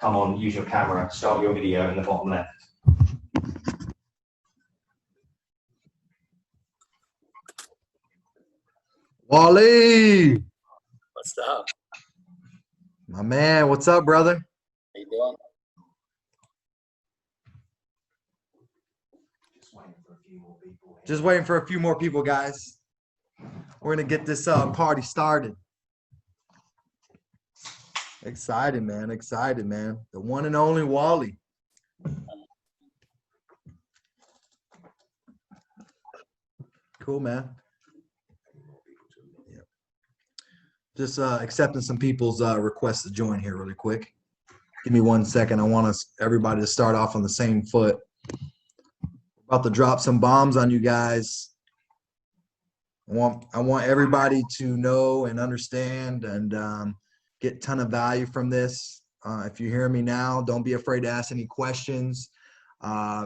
come on, use your camera, start your video in the bottom left. Wally! What's up? My man, what's up, brother? How you doing? Just waiting for a few more people, guys. We're gonna get this party started. Excited, man. Excited, man. The one and only Wally. Cool, man. Yeah. Just accepting some people's requests to join here really quick. Give me 1 second. I want us everybody to start off on the same foot. About to drop some bombs on you guys. I want everybody to know and understand and get a ton of value from this. If you hear me now, don't be afraid to ask any questions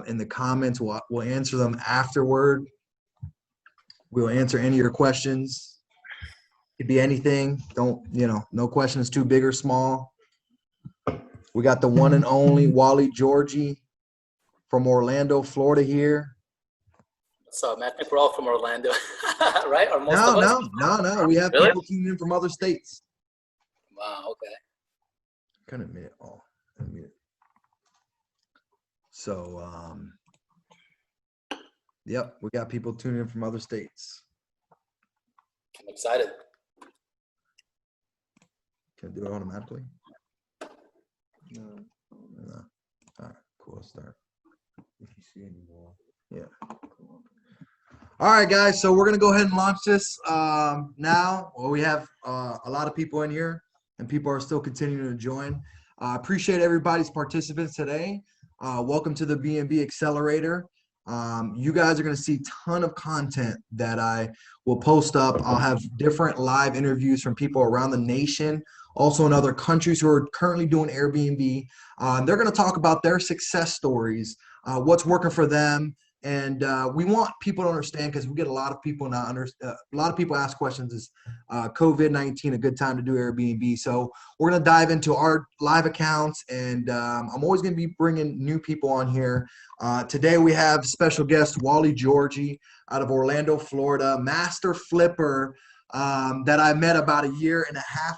in the comments. We'll answer them afterward. We'll answer any of your questions. It could be anything. No question is too big or small. We got the one and only Wally Georgy from Orlando, Florida here. What's up, man? I think we're all from Orlando, right? Or most of us? No. We have people tuning in from other states. Wow, okay. Couldn't admit it all. So, yep, we got people tuning in from other states. I'm excited. Can I do it automatically? No. All right, cool. Let's start. If you see any more. Yeah. All right, guys. So we're gonna go ahead and launch this now. Well, we have a lot of people in here, and people are still continuing to join. Appreciate everybody's participants today. Welcome to the B&B Accelerator. You guys are going to see a ton of content that I will post up. I'll have different live interviews from people around the nation, also in other countries who are currently doing Airbnb. They're going to talk about their success stories, what's working for them. And we want people to understand, because we get a lot of people not a lot of people ask questions, is COVID-19 a good time to do Airbnb? So we're going to dive into our live accounts, and I'm always going to be bringing new people on here. Today we have special guest Wally Georgy out of Orlando, Florida, master flipper that I met about 1.5 years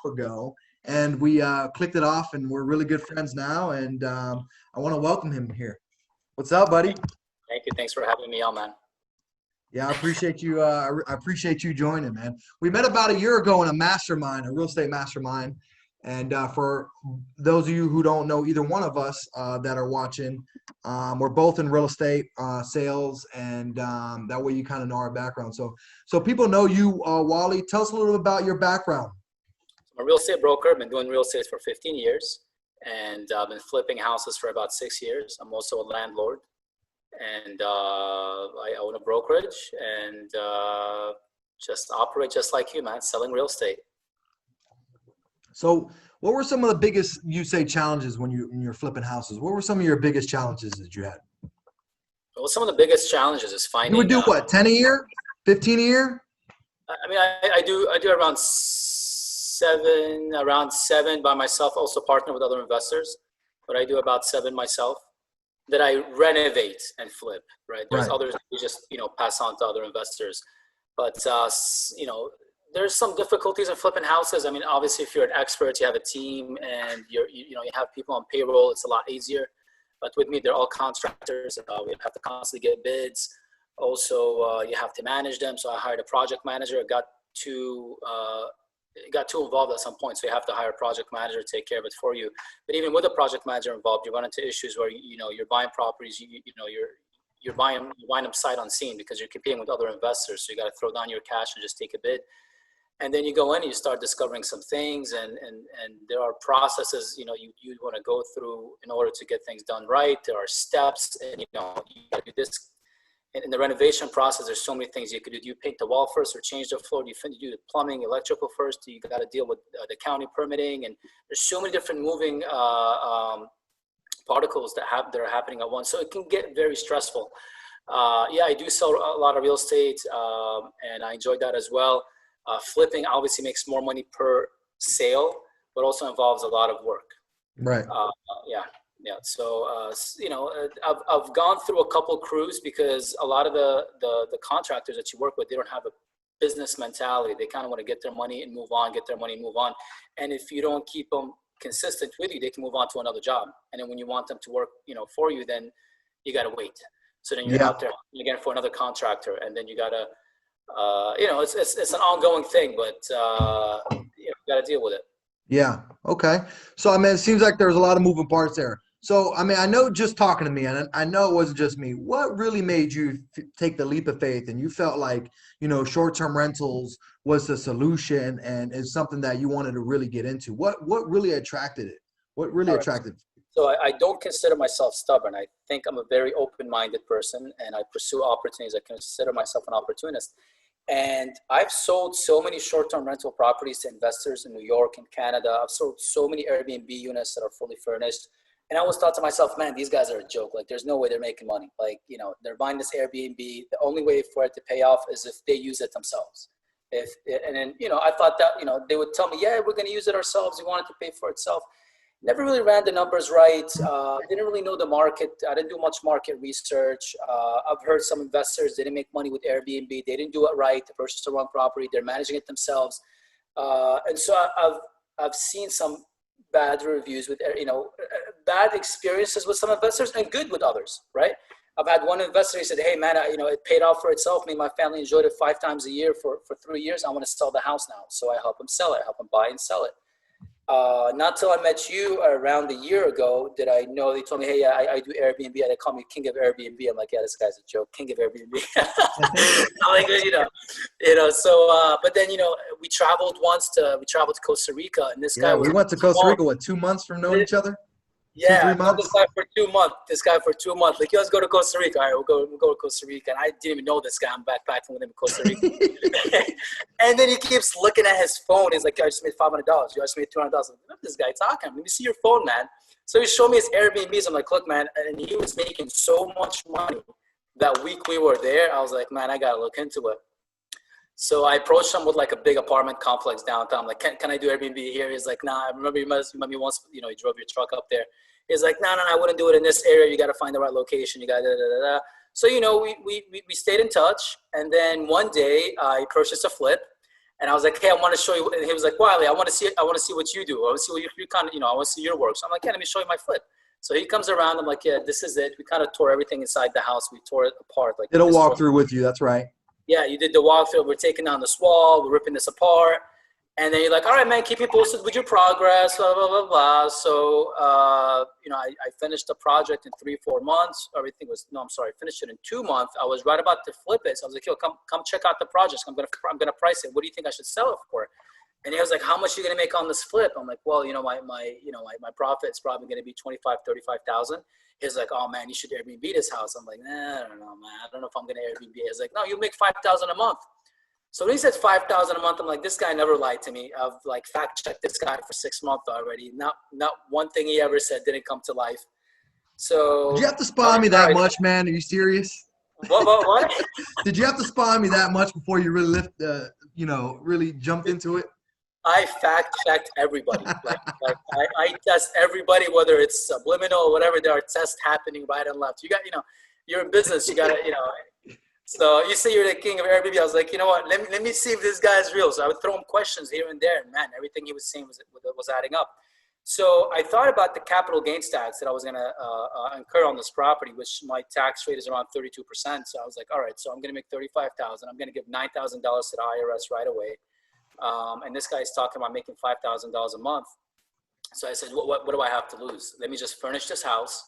ago. And we clicked it off, and we're really good friends now. And I want to welcome him here. What's up, buddy? Thank you. Thanks for having me on, man. Yeah, I appreciate you. I appreciate you joining, man. We met about 1 year ago in a mastermind, a real estate mastermind. And for those of you who don't know either one of us that are watching, we're both in real estate sales, and that way you kind of know our background. So people know you, Wally. Tell us a little bit about your background. I'm a real estate broker. I've been doing real estate for 15 years, and I've been flipping houses for about 6 years. I'm also a landlord. And I own a brokerage and just operate just like you, man, selling real estate. So what were some of the biggest, you say, challenges when you're flipping houses? What were some of your biggest challenges that you had? Well, some of the biggest challenges is finding. You would do what, 10 a year, 15 a year? I mean, I do around seven by myself, also partner with other investors, but I do about 7 myself that I renovate and flip, right? There's others who just, pass on to other investors. But, there's some difficulties in flipping houses. I mean, obviously, if you're an expert, you have a team, and you have people on payroll, it's a lot easier. But with me, they're all contractors. We have to constantly get bids. Also, you have to manage them. So I hired a project manager. It got too involved at some point, so you have to hire a project manager to take care of it for you. But even with a project manager involved, you run into issues where you're buying properties, you're buying them sight unseen because you're competing with other investors. So you got to throw down your cash and just take a bid. And then you go in and you start discovering some things, and there are processes you want to go through in order to get things done right. There are steps, and you got to do this. In the renovation process, there's so many things you could do. Do you paint the wall first or change the floor? Do you do the plumbing, electrical first? You got to deal with the county permitting, and there's so many different moving particles that are happening at once. So it can get very stressful. Yeah, I do sell a lot of real estate, and I enjoy that as well. Flipping obviously makes more money per sale, but also involves a lot of work. Right. Yeah. So, I've gone through a couple crews because a lot of the contractors that you work with, they don't have a business mentality. They kind of want to get their money and move on, get their money and move on. And if you don't keep them consistent with you, they can move on to another job. And then when you want them to work, for you, then you got to wait. So then you're out there again for another contractor, and then you got to, it's an ongoing thing, but you got to deal with it. Yeah. Okay. So, I mean, it seems like there's a lot of moving parts there. So, I mean, I know just talking to me, and I know it wasn't just me. What really made you take the leap of faith, and you felt like, short-term rentals was the solution, and is something that you wanted to really get into? What really attracted it? What really attracted? So I don't consider myself stubborn. I think I'm a very open-minded person, and I pursue opportunities. I consider myself an opportunist. And I've sold so many short-term rental properties to investors in New York and Canada. I've sold so many Airbnb units that are fully furnished. And I always thought to myself, man, these guys are a joke. Like, there's no way they're making money. Like, they're buying this Airbnb. The only way for it to pay off is if they use it themselves. And then, I thought that, they would tell me, yeah, we're going to use it ourselves. We want it to pay for itself. Never really ran the numbers right. Didn't really know the market. I didn't do much market research. I've heard some investors didn't make money with Airbnb. They didn't do it right. They purchased the wrong property. They're managing it themselves. And so I've seen some bad reviews with, bad experiences with some investors and good with others, right? I've had one investor, he said, hey man, it paid off for itself. Me and my family enjoyed it 5 times a year for 3 years. I want to sell the house now. So I help him sell it. I help him buy and sell it. Not till I met you around a year ago did I know. They told me, hey, I do Airbnb. They call me King of Airbnb. I'm like, yeah, this guy's a joke. King of Airbnb. I'm like, so, but then, we traveled to Costa Rica, and this guy we went to Costa Rica, 2 months from knowing each other? Yeah, 2-3 months? this guy for 2 months. Like, let's go to Costa Rica. All right, we'll go to Costa Rica. And I didn't even know this guy. I'm backpacking with him in Costa Rica. And then he keeps looking at his phone. He's like, I just made $500. You just made $200. What is this guy talking? Let me see your phone, man. So he showed me his Airbnbs. I'm like, look, man. And he was making so much money that week we were there. I was like, man, I got to look into it. So I approached him with like a big apartment complex downtown. I'm like, can I do Airbnb here? He's like, nah, I remember you met me once, you drove your truck up there. He's like, no, I wouldn't do it in this area. You got to find the right location. You got da. So, we stayed in touch. And then one day I purchased a flip, and I was like, hey, I want to show you. And he was like, Wally, I want to see what you do. I want to see what you kind of, I want to see your work. So I'm like, yeah, let me show you my flip. So he comes around. I'm like, yeah, this is it. We kind of tore everything inside the house. We tore it apart. Like, did a walkthrough with you. That's right. Yeah, you did the walkthrough. We're taking down this wall. We're ripping this apart. And then you're like, all right, man, keep me posted with your progress, blah, blah, blah, blah. So, I finished the project in 3-4 months. Finished it in 2 months. I was right about to flip it. So I was like, yo, come check out the project. I'm gonna price it. What do you think I should sell it for? And he was like, how much are you gonna make on this flip? I'm like, well, my profit is probably gonna be 25,000, 35,000. He's like, oh man, you should Airbnb this house. I'm like, nah, I don't know, man. I don't know if I'm gonna Airbnb. He's like, no, you make 5,000 a month. So when he said 5,000 a month, I'm like, this guy never lied to me. I've like fact checked this guy for 6 months already. Not one thing he ever said didn't come to life. So did you have to spy me that much, man? Are you serious? What? Did you have to spy me that much before you really really jumped into it? I fact checked everybody. I test everybody, whether it's subliminal or whatever. There are tests happening right and left. You got, you're in business. You got to, So you say you're the king of Airbnb. I was like, you know what? Let me see if this guy is real. So I would throw him questions here and there, and man, everything he was saying was adding up. So I thought about the capital gains tax that I was going to incur on this property, which my tax rate is around 32%. So I was like, all right, so I'm going to make $35,000. I'm going to give $9,000 to the IRS right away. And this guy is talking about making $5,000 a month. So I said, what do I have to lose? Let me just furnish this house,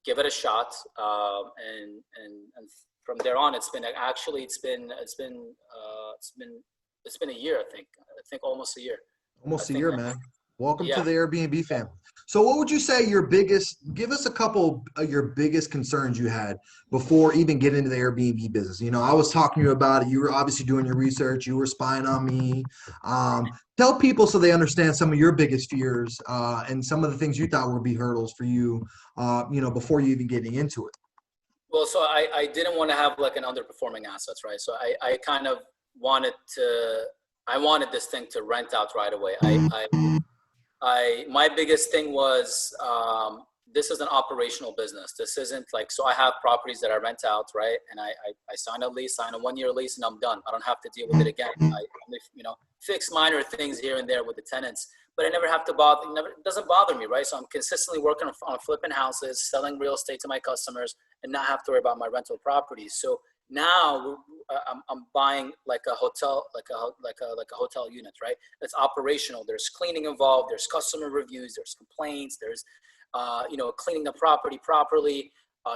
give it a shot, and from there on, it's been a year, I think almost a year. Almost a year, man. Welcome to the Airbnb family. So what would you say give us a couple of your biggest concerns you had before even getting into the Airbnb business? I was talking to you about it. You were obviously doing your research. You were spying on me. Tell people so they understand some of your biggest fears and some of the things you thought would be hurdles for you, before you even getting into it. Well, so I didn't want to have like an underperforming assets, right? So I kind of wanted this thing to rent out right away. My biggest thing was this is an operational business. This isn't like, so I have properties that I rent out, right? And I sign a lease, sign a 1-year lease, and I'm done. I don't have to deal with it again. I you know, fix minor things here and there with the tenants, but I never have to bother, it doesn't bother me, right? So I'm consistently working on flipping houses, selling real estate to my customers, and not have to worry about my rental properties. So now I'm buying like a hotel, like a hotel unit, right? It's operational. There's cleaning involved. There's customer reviews. There's complaints. There's, you know, cleaning the property properly,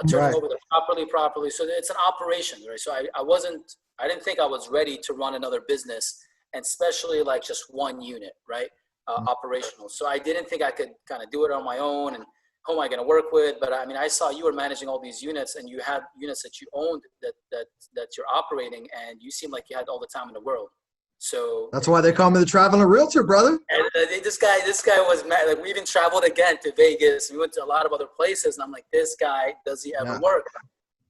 turning over the properly. So it's an operation, right? So I didn't think I was ready to run another business, and especially like just one unit, right? Operational. So I didn't think I could kind of do it on my own, and who am I going to work with? But I mean, I saw you were managing all these units, and you had units that you owned that you're operating, and you seem like you had all the time in the world. So that's why they call me the traveling realtor, brother. And this guy was mad. Like, we even traveled again to Vegas. We went to a lot of other places, and I'm like, this guy, does he ever work?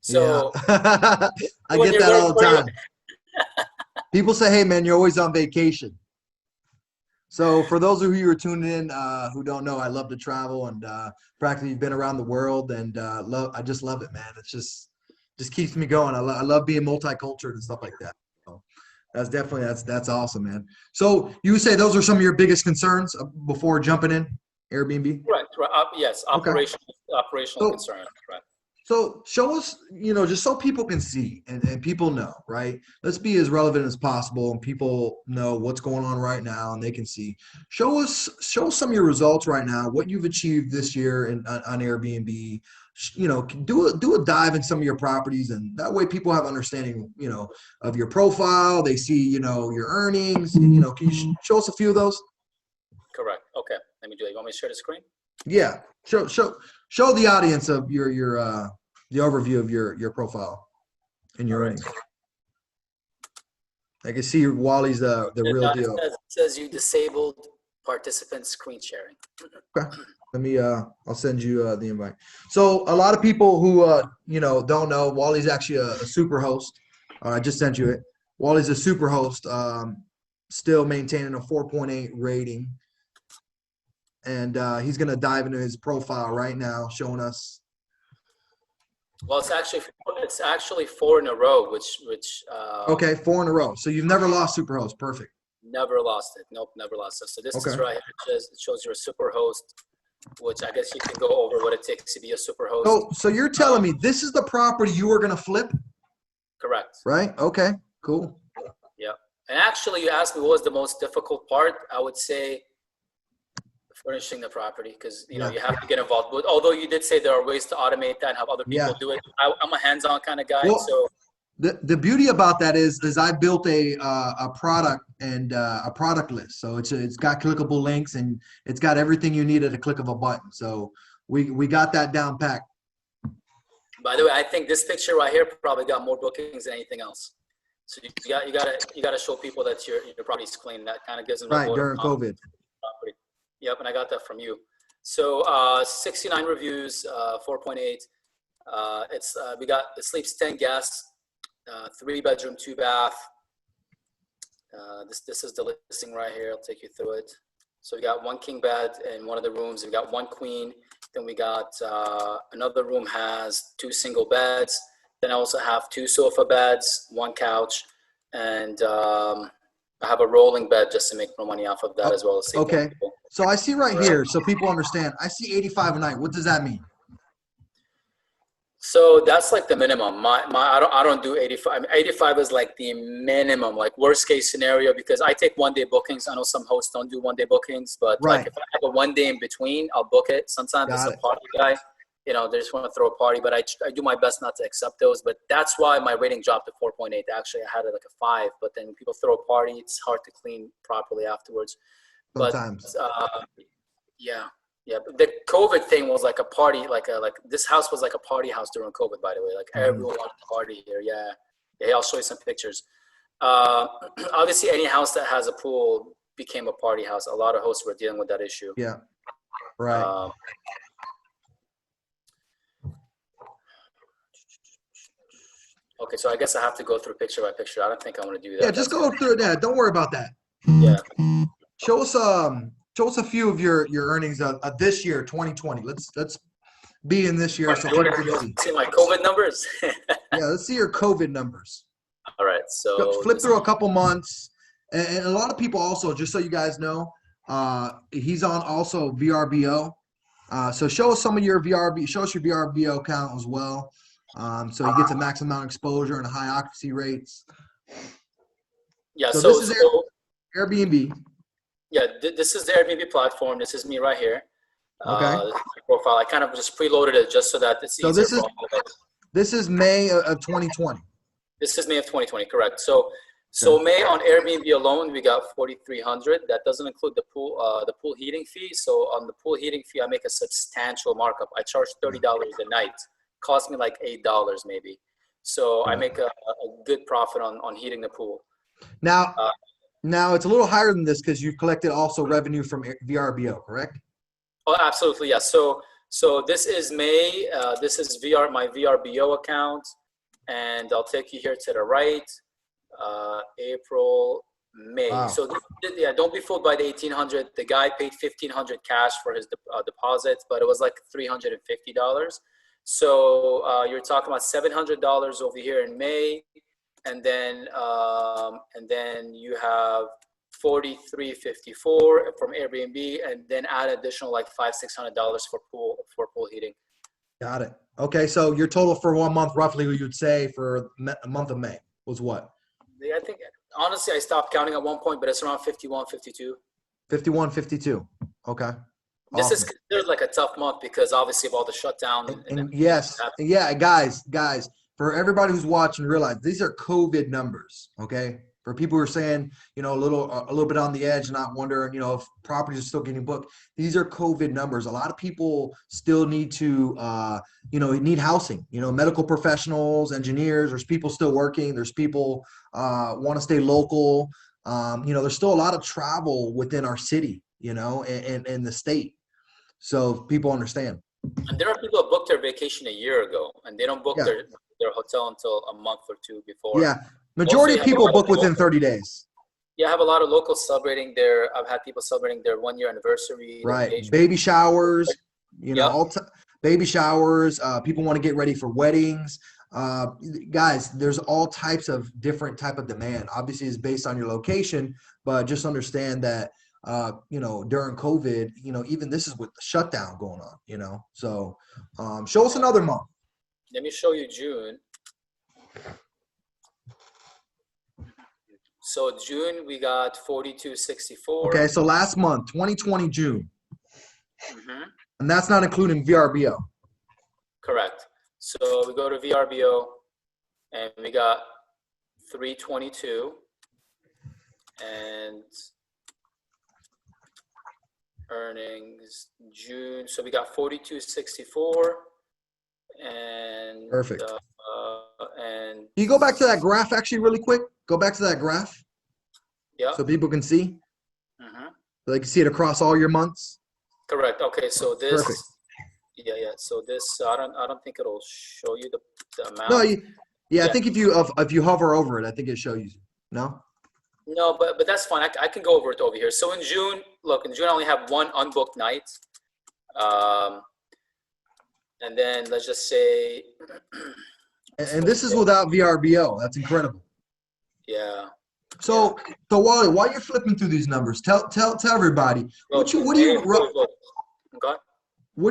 So I get that all the time. People say, hey man, you're always on vacation. So for those of you who are tuning in, who don't know, I love to travel, and practically been around the world, and I just love it, man. It's just keeps me going. I love being multicultural and stuff like that. So that's definitely, that's awesome, man. So you would say those are some of your biggest concerns before jumping in Airbnb? Right. Yes. Operational concerns. Right. So show us, you know, just so people can see and people know, right? Let's be as relevant as possible, and people know what's going on right now, and they can see. Show us some of your results right now, what you've achieved this year on Airbnb. You know, do a dive in some of your properties, and that way people have understanding, you know, of your profile. They see, you know, your earnings. You know, can you show us a few of those? Correct. Okay. Let me do it. You want me to share the screen? Yeah. Show the audience of the overview of your profile and your earnings. I can see Wally's the real deal. It says you disabled participant screen sharing. Okay. Let me I'll send you the invite. So a lot of people who you know, don't know, Wally's actually a super host. I just sent you it. Wally's a super host, still maintaining a 4.8 rating. And he's going to dive into his profile right now, showing us. Well, it's actually 4 in a row, which okay, 4 in a row. So you've never lost Superhost. Perfect. Never lost it. Nope, never lost it. So this is right here. It shows you're a Superhost, which I guess you can go over what it takes to be a Superhost. So you're telling me this is the property you were going to flip? Correct. Right? Okay, cool. Yeah. And actually, you asked me what was the most difficult part. I would say furnishing the property, because you know you have to get involved. But although you did say there are ways to automate that and have other people do it, I'm a hands-on kind of guy. Well, so the beauty about that is I built a product and a product list. So it's got clickable links, and it's got everything you need at a click of a button. So we got that down packed. By the way, I think this picture right here probably got more bookings than anything else. So you got to show people that your property's clean. That kind of gives them right during COVID. Property. Yep, and I got that from you. So 69 reviews, 4.8. It sleeps 10 guests, 3-bedroom, 2-bath. This is the listing right here. I'll take you through it. So we got 1 king bed in one of the rooms. We got 1 queen. Then we got another room has 2 single beds. Then I also have 2 sofa beds, 1 couch, and I have a rolling bed just to make more money off of that as well as okay. So I see right here, so people understand. I see 85 a night. What does that mean? So that's like the minimum. I don't do 85. I mean, 85 is like the minimum, like worst case scenario, because I take 1-day bookings. I know some hosts don't do 1-day bookings, but like if I have a 1 day in between, I'll book it. Sometimes it's a party guy. You know, they just want to throw a party, but I do my best not to accept those. But that's why my rating dropped to 4.8. Actually, I had it like a 5, but then people throw a party. It's hard to clean properly afterwards. Sometimes. But yeah. The COVID thing was like a party, like this house was like a party house during COVID, by the way. Like everyone wanted to party here. Yeah, I'll show you some pictures. Obviously, any house that has a pool became a party house. A lot of hosts were dealing with that issue. Yeah, right. Okay, so I guess I have to go through picture by picture. I don't think I want to do that. Yeah, just go through that. Don't worry about that. Yeah. Show us a few of your earnings of this year, 2020. Let's being this year. So You want people can see. to see my COVID numbers? Yeah, let's see your COVID numbers. All right, so Flip through a couple months, and a lot of people also, just so you guys know, he's on also VRBO. So show us some of your show us your VRBO account as well. So he gets a max amount of exposure and high occupancy rates. Yeah, so this is Airbnb. Yeah, this is the Airbnb platform. This is me right here. Okay. This is my profile. I kind of just preloaded it just so that it's easier for all of us. This is May of 2020. This is May of 2020, correct. So May on Airbnb alone, we got 4,300. That doesn't include the pool heating fee. So on the pool heating fee, I make a substantial markup. I charge $30 a night. Cost me like $8 maybe. So I make a good profit on heating the pool. Now it's a little higher than this because you've collected also revenue from VRBO, correct? Oh, absolutely, yes. So this is May. This is my VRBO account, and I'll take you here to the right. April, May. Wow. So don't be fooled by the 1,800. The guy paid 1,500 cash for his deposit, but it was like $350. So you're talking about $700 over here in May, and then you have 4,354 from Airbnb, and then add additional like $500-600 for pool heating. Got it. Okay, so your total for 1 month, roughly, you'd say for a month of May was what? Yeah, I think honestly I stopped counting at one point, but it's around 51, 52. 51, 52. Okay. This is considered like a tough month because obviously of all the shutdown. And yes, yeah, guys, for everybody who's watching, realize these are COVID numbers. Okay. For people who are saying, a little bit on the edge, not wondering, if properties are still getting booked. These are COVID numbers. A lot of people still need to, need housing. Medical professionals, engineers. There's people still working. There's people want to stay local. There's still a lot of travel within our city, and the state. So people understand. And there are people who booked their vacation a year ago, and they don't book their hotel until a month or two before. Yeah. Majority of people book within 30 days. Yeah, I have a lot of locals celebrating I've had people celebrating their 1-year anniversary. Right. Baby showers, baby showers. People want to get ready for weddings. Guys, there's all types of different type of demand. Obviously, it's based on your location, but just understand that, during COVID, even this is with the shutdown going on, so show us another month. Let me show you June. So June, we got 4,264. Okay, so last month, 2020 June. Mm-hmm. And that's not including VRBO. Correct. So we go to VRBO, and we got 322, and earnings June. So we got 4,264, and perfect. And can you go back to that graph actually really quick? Go back to that graph. Yeah. So people can see. Mm-hmm. So they can see it across all your months. Correct. Okay. So this. Perfect. Yeah. So this. I don't think it'll show you the amount. No. I think if you hover over it, I think it shows you. No. No, but that's fine. I can go over it over here. So in June, I only have one unbooked night. And then let's just say. And this is without VRBO. That's incredible. Yeah. So Wally, while you're flipping through these numbers, tell everybody what do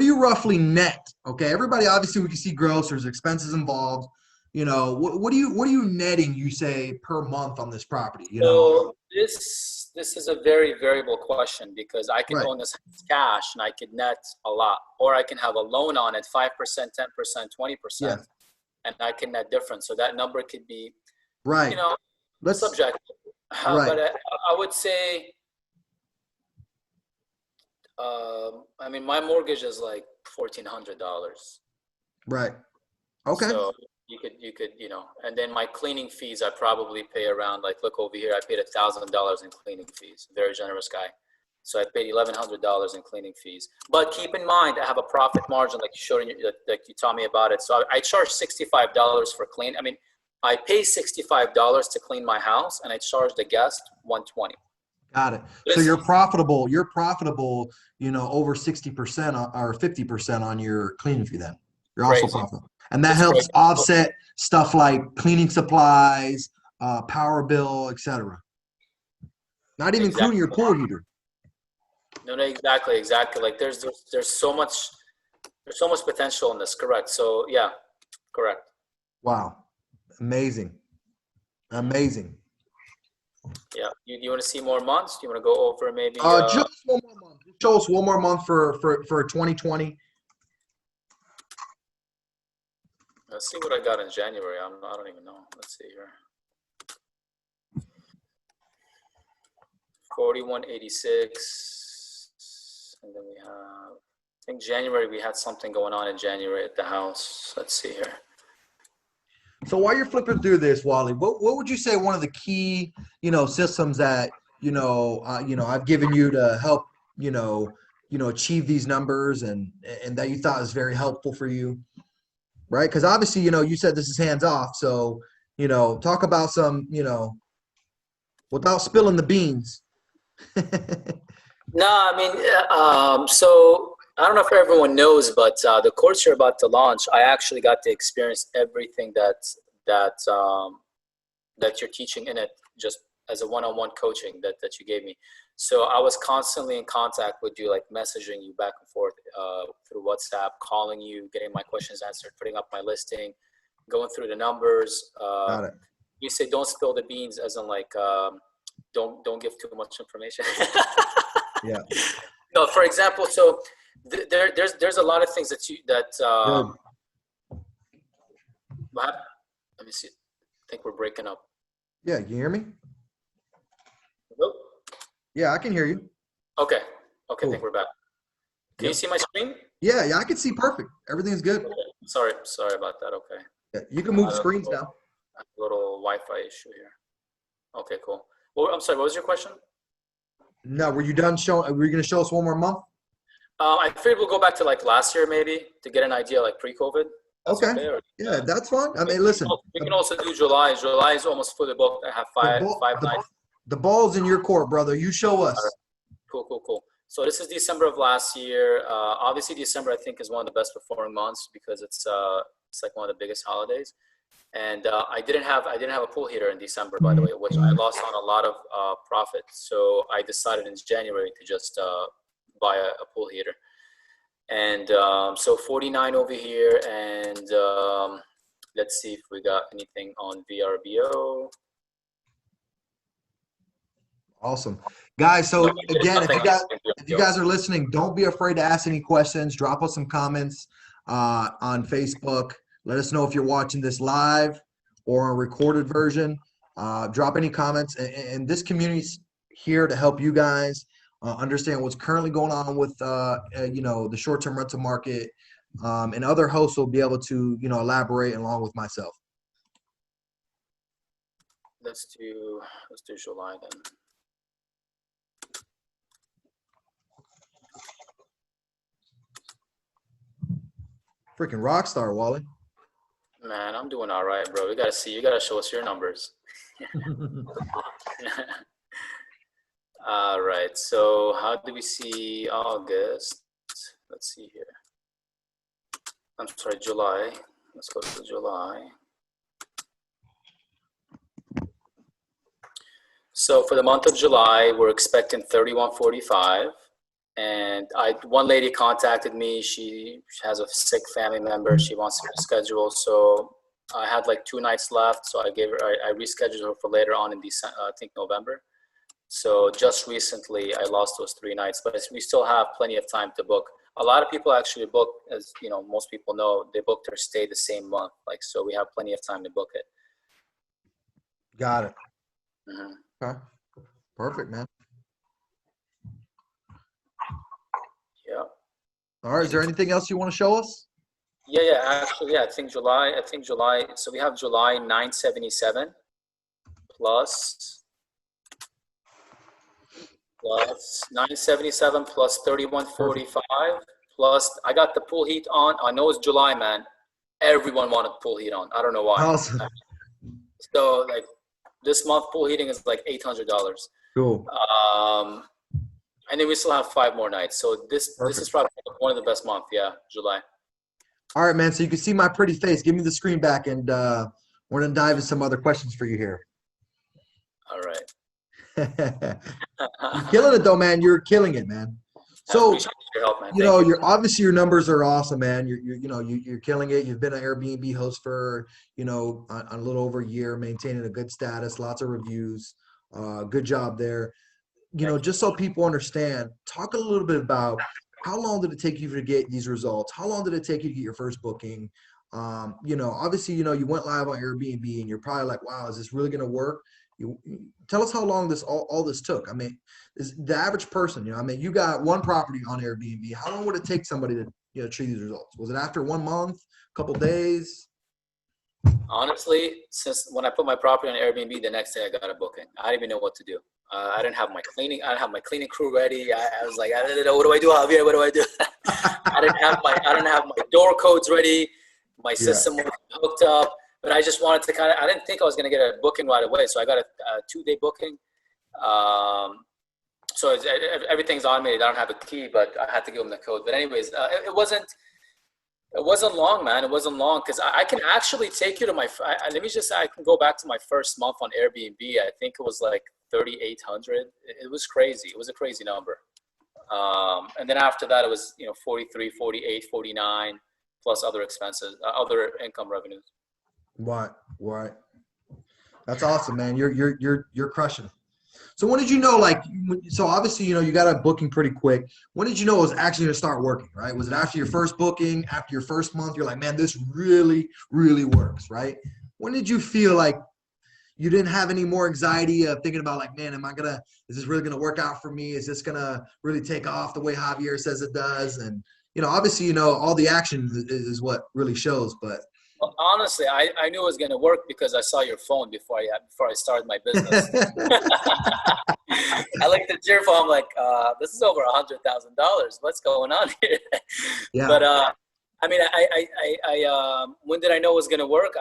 you roughly net? Okay, everybody, obviously we can see gross. There's expenses involved. What are you netting? You say per month on this property. So this is a very variable question because I can own this cash and I could net a lot, or I can have a loan on it 5%, 10%, 20%, and I can net different. So that number could be subjective. But I would say, my mortgage is like $1,400. Right. Okay. So you could, and then my cleaning fees, I probably pay around, look over here, I paid $1,000 in cleaning fees. Very generous guy. So I paid $1,100 in cleaning fees. But keep in mind, I have a profit margin, like you showed, like you taught me about it. So I charge $65 for clean. I pay $65 to clean my house, and I charge the guest $120. Got it. So you're profitable, you know, over 60% or 50% on your cleaning fee then. You're also Crazy. profitable. And that It's helps crazy. offset stuff like cleaning supplies, power bill, etc. Not even including your pool heater. No, exactly. Like there's so much potential in this. Correct. So yeah, correct. Wow. Amazing. Amazing. Yeah. You want to see more months? Do you want to go over maybe? Just one more month. Show us one more month for 2020. Let's see what I got in January. I don't even know. Let's see here. 4186, and then we have. I think January we had something going on in January at the house. Let's see here. So while you're flipping through this, Wally, what would you say one of the key, you know, systems that I've given you to help, achieve these numbers and that you thought was very helpful for you, right? Because obviously, you know, you said this is hands off, so talk about some, without spilling the beans. No, I mean, so I don't know if everyone knows, but the course you're about to launch, I actually got to experience everything that you're teaching in it, just as a one-on-one coaching that you gave me. So I was constantly in contact with you, like messaging you back and forth through WhatsApp, calling you, getting my questions answered, putting up my listing, going through the numbers. Got it. You say don't spill the beans, as in like don't give too much information. Yeah. No, for example, so there's a lot of things that let me see. I think we're breaking up. Yeah, you hear me? Hello? Yeah, I can hear you. Okay. Cool. I think we're back. Can you see my screen? Yeah, I can see perfect. Everything's good. Okay. Sorry about that. Okay. Yeah, you can move screens now. A little Wi-Fi issue here. Okay, cool. Well, I'm sorry. What was your question? No, were you done showing? Were you going to show us one more month? I figured we'll go back to like last year maybe to get an idea, like pre-COVID. Okay. Yeah, that's fine. I mean, listen. We can also do July. July is almost fully booked. I have five nights. The ball's in your court, brother. You show us. Right. Cool. So this is December of last year. Obviously, December I think is one of the best performing months because it's like one of the biggest holidays. And I didn't have a pool heater in December, by the way, which I lost on a lot of profit. So I decided in January to just buy a pool heater. And so 49 over here, and let's see if we got anything on VRBO. Awesome, guys. So again, if you guys are listening, don't be afraid to ask any questions. Drop us some comments on Facebook. Let us know if you're watching this live or a recorded version. Drop any comments, and this community's here to help you guys understand what's currently going on with the short-term rental market, and other hosts will be able to elaborate along with myself. Let's do July then. Freaking rock star, Wally. Man, I'm doing all right, bro. You gotta show us your numbers. All right. So how do we see August? Let's see here. I'm sorry, July. Let's go to July. So for the month of July, we're expecting 3145. And one lady contacted me. She has a sick family member. She wants to reschedule. So I had like 2 nights left. So I rescheduled her for later on in December, I think November. So just recently I lost those 3 nights, but we still have plenty of time to book. A lot of people actually book, as you know, most people know, they book their stay the same month. Like, so we have plenty of time to book it. Got it. Mm-hmm. Okay. Perfect, man. Yeah. All right. Is there anything else you want to show us? Yeah. Actually, yeah. I think July. So we have July 977 plus 977 plus 3145 plus. I got the pool heat on. I know it's July, man. Everyone wanted pool heat on. I don't know why. Awesome. So like this month, pool heating is like $800. Cool. And then we still have 5 more nights. So this is probably one of the best months. Yeah, July. All right, man. So you can see my pretty face. Give me the screen back, and we're gonna dive into some other questions for you here. All right. You're killing it, though, man. You're killing it, man. So, your help, man. you're obviously your numbers are awesome, man. You're killing it. You've been an Airbnb host for, a little over a year, maintaining a good status, lots of reviews. Good job there. Just so people understand, talk a little bit about how long did it take you to get these results? How long did it take you to get your first booking? Obviously, you went live on Airbnb and you're probably like, wow, is this really going to work? You tell us how long all this took. I mean, is the average person, you got one property on Airbnb. How long would it take somebody to, achieve these results? Was it after 1 month, a couple days? Honestly, since when I put my property on Airbnb, the next day I got a booking. I didn't even know what to do. I didn't have my cleaning. I didn't have my cleaning crew ready. I was like, I didn't know, what do I do, Javier? What do I do? I didn't have my door codes ready. My system was hooked up. But I just wanted to I didn't think I was going to get a booking right away. So I got a 2-day booking. So everything's automated. I don't have a key, but I had to give them the code. But anyways, it wasn't long, man. It wasn't long because I can actually take you to my, I can go back to my first month on Airbnb. I think it was like 3,800. It was crazy. It was a crazy number. And then after that, it was, 43, 48, 49, plus other expenses, other income revenues. What? That's awesome, man. You're crushing. So when did you know, so obviously, you got a booking pretty quick. When did you know it was actually going to start working, right? Was it after your first booking, after your first month? You're like, man, this really, really works, right? When did you feel like you didn't have any more anxiety of thinking about man, is this really going to work out for me? Is this going to really take off the way Javier says it does? And, obviously, all the action is what really shows, but. Well, honestly, I knew it was going to work because I saw your phone before I started my business. I looked at your phone. I'm like, this is over $100,000. What's going on here? Yeah. But when did I know it was going to work?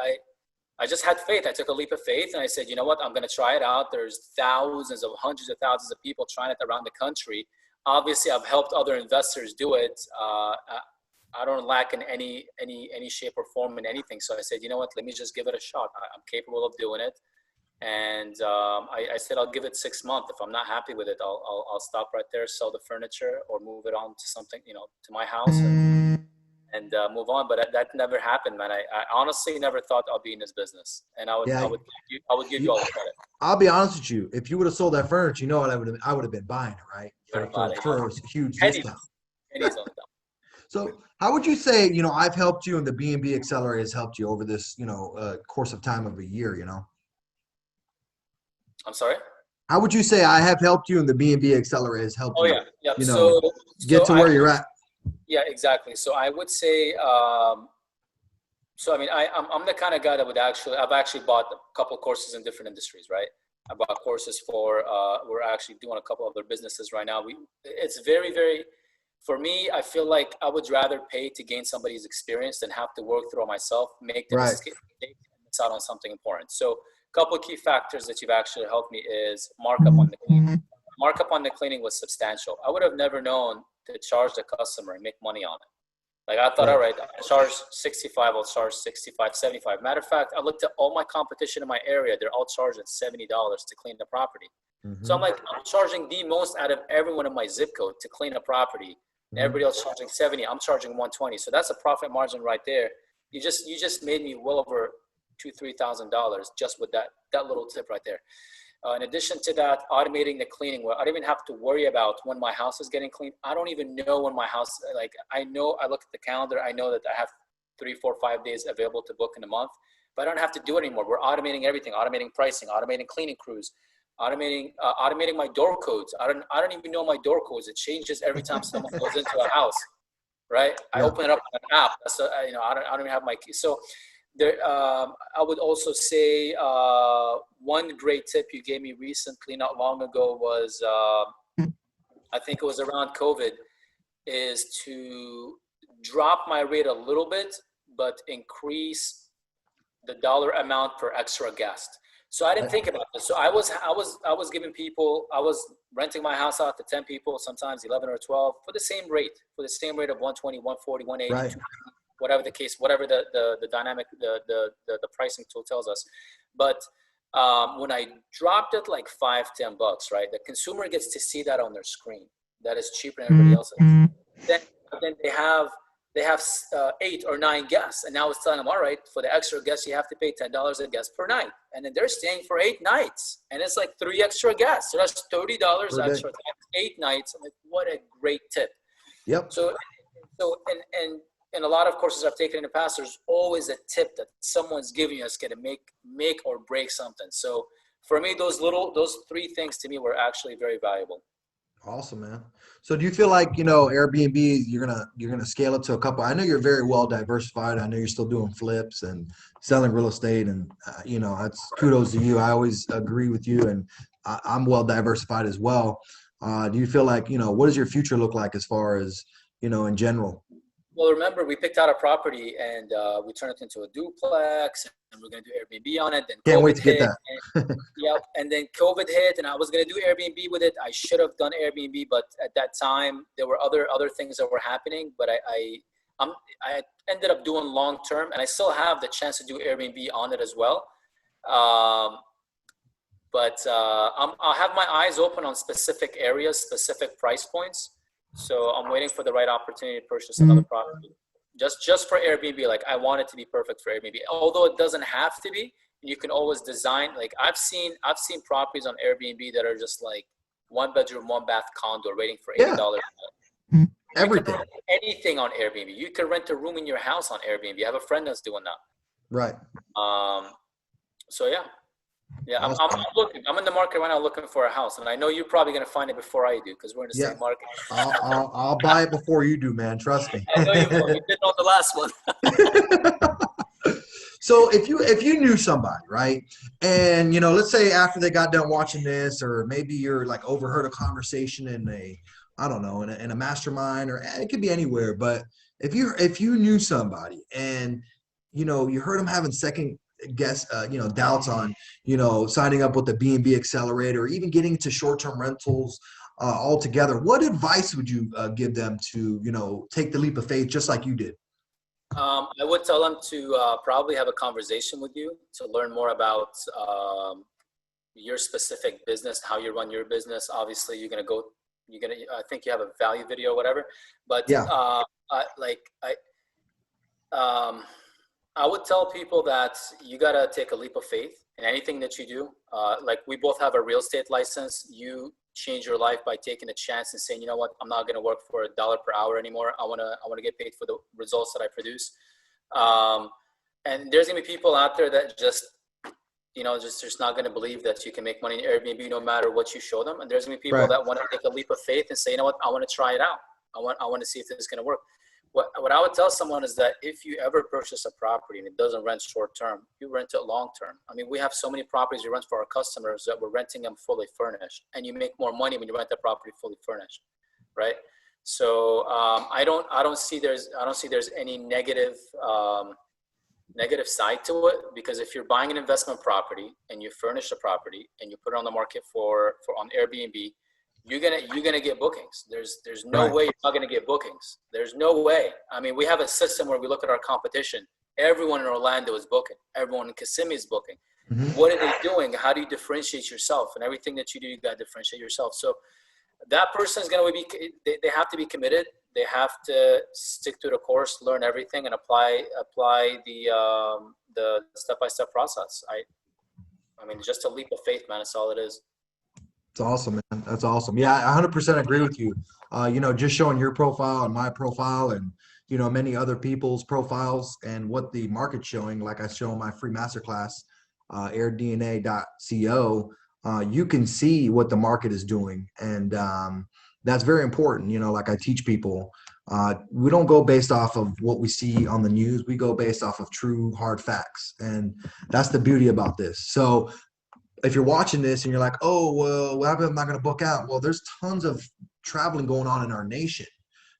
I just had faith. I took a leap of faith and I said, you know what? I'm going to try it out. There's hundreds of thousands of people trying it around the country. Obviously, I've helped other investors do it. I don't lack in any shape or form in anything. So I said, you know what, let me just give it a shot. I'm capable of doing it. And I said, I'll give it 6 months. If I'm not happy with it, I'll stop right there, sell the furniture or move it on to something, to my house and move on. But that never happened, man. I honestly never thought I'll be in this business. And I would give you all the credit. I'll be honest with you. If you would have sold that furniture, I would have been buying it, right? For a huge discount. So how would you say, I've helped you and the B&B Accelerator has helped you over this, course of time of a year, I'm sorry? How would you say I have helped you and the B&B Accelerator has helped you, get to where you're at? Yeah, exactly. So I would say, I'm the kind of guy that I've actually bought a couple courses in different industries, right? I bought courses for, we're actually doing a couple other businesses right now. It's very, very, for me, I feel like I would rather pay to gain somebody's experience than have to work through it myself, make the mistake, and miss out on something important. So a couple of key factors that you've actually helped me is markup on the cleaning. Markup on the cleaning was substantial. I would have never known to charge the customer and make money on it. Like I thought, all right, I'll charge 65, I'll charge 65, 75. Matter of fact, I looked at all my competition in my area. They're all charging $70 to clean the property. So I'm like, I'm charging the most out of everyone in my zip code to clean a property. Everybody else charging 70. I'm charging 120. So that's a profit margin right there. You just made me well over $2,000-$3,000 just with that little tip right there. In addition to that, automating the cleaning, where I don't even have to worry about when my house is getting cleaned. I don't even know when my house, I know, I look at the calendar. I know that I have 3, 4, 5 days available to book in a month, but I don't have to do it anymore. We're automating everything, automating pricing, automating cleaning crews, automating my door codes. I don't even know my door codes. It changes every time someone goes into a house, right? I open it up on an app. So I don't even have my key. So there, I would also say one great tip you gave me recently, not long ago, was I think it was around COVID, is to drop my rate a little bit, but increase the dollar amount per extra guest. So I didn't think about this. So I was giving people, I was renting my house out to 10 people, sometimes 11 or 12 for the same rate of 120, 140, 180, Right. 200, whatever the case, whatever the dynamic, the pricing tool tells us. But when I dropped it like $5, $10, right, the consumer gets to see that on their screen. That is cheaper than everybody else's. Then they have 8 or 9 guests, and now it's telling them, all right, for the extra guests, you have to pay $10 a guest per night, and then they're staying for 8 nights, and it's like 3 extra guests, so that's $30 extra, 8 nights. I'm like, what a great tip. Yep. So and in a lot of courses I've taken in the past, there's always a tip that someone's giving you that's going to make or break something. So for me, those 3 things to me were actually very valuable. Awesome, man. So do you feel like, Airbnb, you're gonna scale it to a couple? I know you're very well diversified. I know you're still doing flips and selling real estate, and that's kudos to you. I always agree with you, and I'm well diversified as well. Do you feel like, what does your future look like as far as, in general? Well, remember, we picked out a property and we turned it into a duplex, and we're going to do Airbnb on it. Then Can't COVID wait to get hit, that. Yep. And then COVID hit, and I was going to do Airbnb with it. I should have done Airbnb, but at that time there were other things that were happening. But I ended up doing long term, and I still have the chance to do Airbnb on it as well. But I'll have my eyes open on specific areas, specific price points. So I'm waiting for the right opportunity to purchase another property. Just for Airbnb, like I want it to be perfect for Airbnb. Although it doesn't have to be, you can always design. Like I've seen properties on Airbnb that are just like 1 bedroom, 1 bath condo rating for $80. Yeah. Everything. Anything on Airbnb. You can rent a room in your house on Airbnb. I have a friend that's doing that. Right. So yeah. Yeah, Awesome. I'm looking. I'm in the market right now looking for a house, and I know you're probably going to find it before I do because we're in the same market. I'll buy it before you do, man. Trust me. I know you did on the last one. So if you knew somebody, right, and let's say after they got done watching this, or maybe you're like overheard a conversation in a mastermind, or it could be anywhere, but if you knew somebody and you heard them having second guess doubts on signing up with the B&B accelerator, or even getting into short-term rentals altogether, what advice would you give them to take the leap of faith just like you did? I would tell them to probably have a conversation with you to learn more about your specific business, how you run your business. Obviously I think you have a value video or whatever, but yeah. I would tell people that you got to take a leap of faith in anything that you do. Like we both have a real estate license. You change your life by taking a chance and saying, you know what, I'm not going to work for $1 per hour anymore. I want to get paid for the results that I produce. And there's going to be people out there that just not going to believe that you can make money in Airbnb no matter what you show them. And there's going to be people that want to take a leap of faith and say, you know what, I want to try it out. I want to see if this is going to work. What I would tell someone is that if you ever purchase a property and it doesn't rent short term, you rent it long term. I mean, we have so many properties we rent for our customers that we're renting them fully furnished, and you make more money when you rent the property fully furnished, right? So I don't see there's any negative side to it, because if you're buying an investment property and you furnish the property and you put it on the market for on Airbnb, you're gonna get bookings. There's no way you're not gonna get bookings. There's no way. I mean, we have a system where we look at our competition. Everyone in Orlando is booking. Everyone in Kissimmee is booking. Mm-hmm. What are they doing? How do you differentiate yourself? And everything that you do, you gotta differentiate yourself. So that person is gonna be. They have to be committed. They have to stick to the course, learn everything, and apply the step-by-step process. I mean, just a leap of faith, man. That's all it is. It's awesome, man. That's awesome. Yeah, I 100% agree with you. Just showing your profile and my profile and, many other people's profiles and what the market's showing, like I show in my free masterclass, airdna.co, you can see what the market is doing. And that's very important. Like I teach people, we don't go based off of what we see on the news. We go based off of true hard facts. And that's the beauty about this. So if you're watching this and you're like, oh, well, what happened? I'm not going to book out. Well, there's tons of traveling going on in our nation.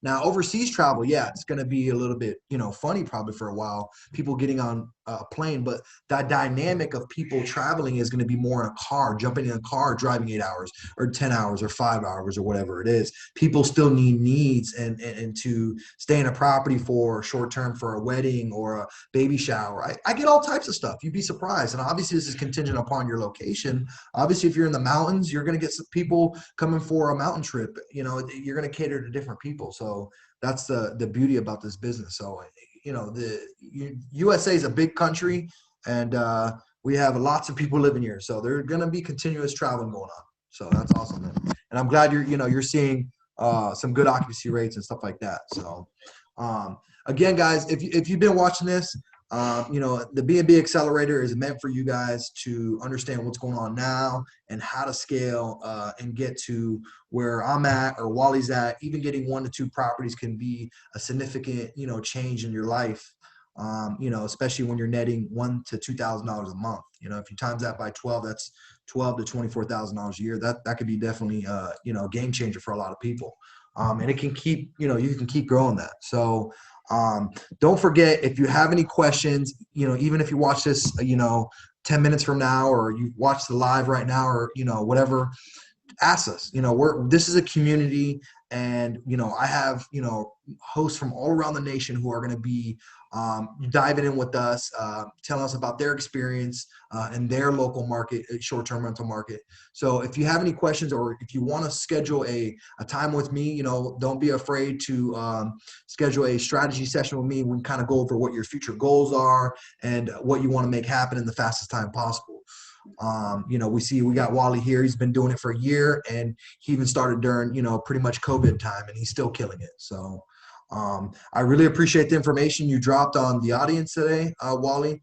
Now, overseas travel, yeah, it's going to be a little bit, funny probably for a while. People getting on plane, but that dynamic of people traveling is going to be more in a car, jumping in a car, driving 8 hours or 10 hours or 5 hours or whatever it is. People still need needs and to stay in a property for short term for a wedding or a baby shower. I get all types of stuff. You'd be surprised. And obviously this is contingent upon your location. Obviously, if you're in the mountains, you're going to get some people coming for a mountain trip. You know, you're going to cater to different people. So that's the beauty about this business. So, you know, the USA is a big country, and we have lots of people living here. So there's going to be continuous traveling going on. So that's awesome, man. And I'm glad you're seeing some good occupancy rates and stuff like that. So again, guys, if you've been watching this, you know, the B&B Accelerator is meant for you guys to understand what's going on now and how to scale and get to where I'm at or Wally's at. Even getting 1 to 2 properties can be a significant, you know, change in your life. You know, especially when you're netting $1,000 to $2,000 a month. You know, if you times that by 12, that's $12,000 to $24,000 a year. That could be definitely, you know, a game changer for a lot of people. And it can keep, you know, you can keep growing that. So don't forget, if you have any questions, you know, even if you watch this, you know, 10 minutes from now, or you watch the live right now, or, you know, whatever, ask us. You know, this is a community, and, you know, I have, you know, hosts from all around the nation who are going to be diving in with us, telling us about their experience in their local market, short-term rental market. So if you have any questions, or if you want to schedule a time with me, you know, don't be afraid to schedule a strategy session with me. We can kind of go over what your future goals are and what you want to make happen in the fastest time possible. You know, we got Wally here. He's been doing it for a year, and he even started during, you know, pretty much COVID time, and he's still killing it. So I really appreciate the information you dropped on the audience today, Wally.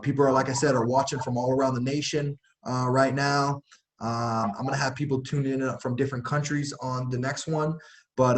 People are, like I said, are watching from all around the nation right now. I'm going to have people tune in from different countries on the next one. But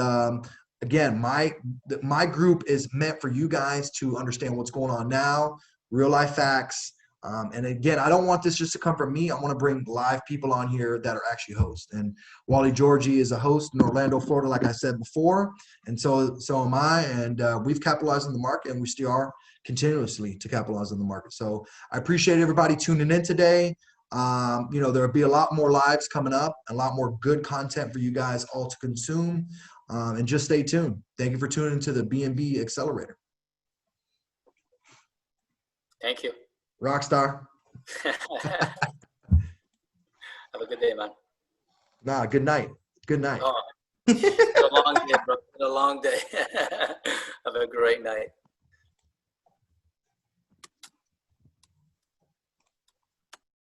again, my group is meant for you guys to understand what's going on now, real life facts. And again, I don't want this just to come from me. I want to bring live people on here that are actually hosts. And Wally Georgy is a host in Orlando, Florida, like I said before. And so am I. And we've capitalized on the market, and we still are continuously to capitalize on the market. So I appreciate everybody tuning in today. You know, there'll be a lot more lives coming up, a lot more good content for you guys all to consume. And just stay tuned. Thank you for tuning into the B&B Accelerator. Thank you. Rockstar. Have a good day, man. Nah, good night. Good night. Oh, it's been a long day, bro. It's been a long day. Have a great night.